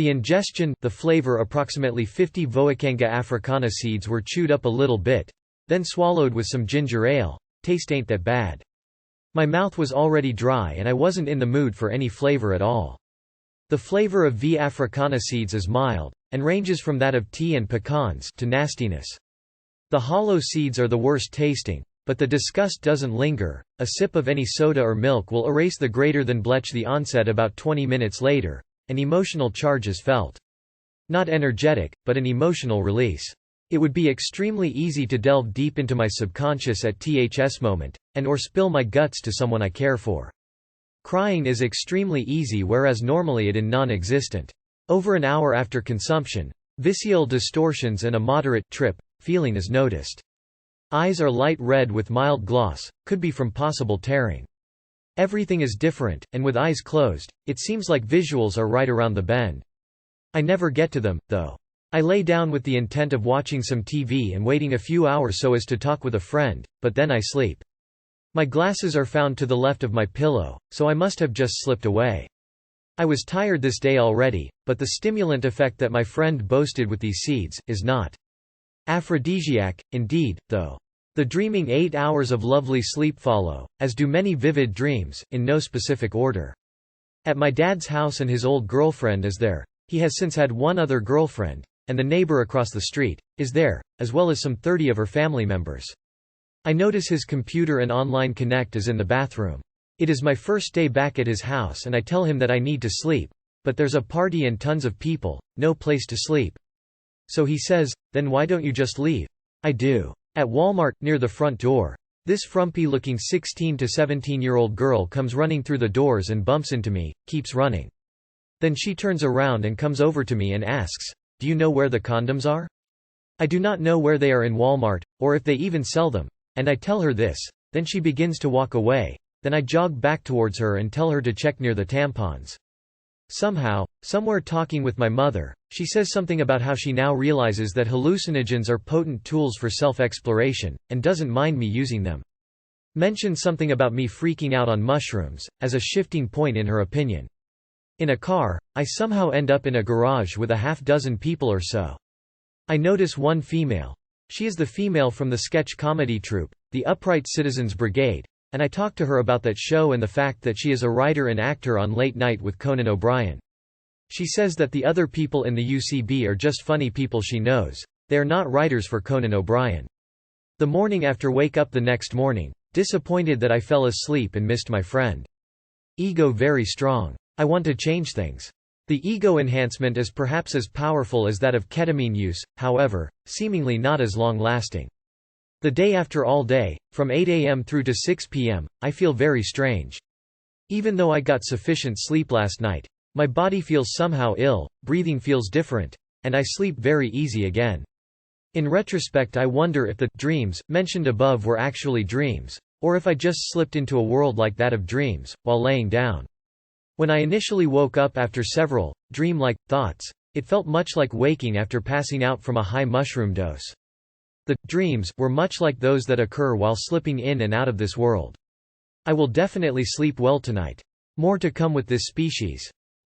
The ingestion, the flavor. Approximately 50 Voacanga africana seeds were chewed up a little bit, then swallowed with some ginger ale. Taste ain't that bad. My mouth was already dry and I wasn't in the mood for any flavor at all. The flavor of V. africana seeds is mild, and ranges from that of tea and pecans to nastiness. The hollow seeds are the worst tasting, but the disgust doesn't linger. A sip of any soda or milk will erase the greater than blech. The onset about 20 minutes later. An emotional charge is felt. Not energetic, but an emotional release. It would be extremely easy to delve deep into my subconscious at THS moment, and or spill my guts to someone I care for. Crying is extremely easy, whereas normally it is non-existent. Over an hour after consumption, visceral distortions and a moderate trip feeling is noticed. Eyes are light red with mild gloss, could be from possible tearing. Everything is different, and with eyes closed, it seems like visuals are right around the bend. I never get to them, though. I lay down with the intent of watching some TV and waiting a few hours so as to talk with a friend, but then I sleep. My glasses are found to the left of my pillow, so I must have just slipped away. I was tired this day already, but the stimulant effect that my friend boasted with these seeds is not aphrodisiac, indeed, though. The dreaming 8 hours of lovely sleep follow, as do many vivid dreams, in no specific order. At my dad's house and his old girlfriend is there. He has since had one other girlfriend, and the neighbor across the street is there, as well as some 30 of her family members. I notice his computer and online connect is in the bathroom. It is my first day back at his house and I tell him that I need to sleep, but there's a party and tons of people, no place to sleep. So he says, "Then why don't you just leave?" I do. At Walmart, near the front door, this frumpy-looking 16 to 17-year-old girl comes running through the doors and bumps into me, keeps running. Then she turns around and comes over to me and asks, "Do you know where the condoms are?" I do not know where they are in Walmart, or if they even sell them, and I tell her this. Then she begins to walk away. Then I jog back towards her and tell her to check near the tampons. Somehow, somewhere talking with my mother, she says something about how she now realizes that hallucinogens are potent tools for self-exploration, and doesn't mind me using them. Mentions something about me freaking out on mushrooms, as a shifting point in her opinion. In a car, I somehow end up in a garage with a half-dozen people or so. I notice one female. She is the female from the sketch comedy troupe, the Upright Citizens Brigade, and I talk to her about that show and the fact that she is a writer and actor on Late Night with Conan O'Brien. She says that the other people in the UCB are just funny people she knows, they are not writers for Conan O'Brien. The morning after wake up the next morning, disappointed that I fell asleep and missed my friend. Ego very strong. I want to change things. The ego enhancement is perhaps as powerful as that of ketamine use, however, seemingly not as long-lasting. The day after all day, from 8 a.m. through to 6 p.m., I feel very strange. Even though I got sufficient sleep last night, my body feels somehow ill, breathing feels different, and I sleep very easy again. In retrospect, I wonder if the dreams mentioned above were actually dreams, or if I just slipped into a world like that of dreams, while laying down. When I initially woke up after several dream-like thoughts, it felt much like waking after passing out from a high mushroom dose. The dreams were much like those that occur while slipping in and out of this world. I will definitely sleep well tonight. More to come with this species.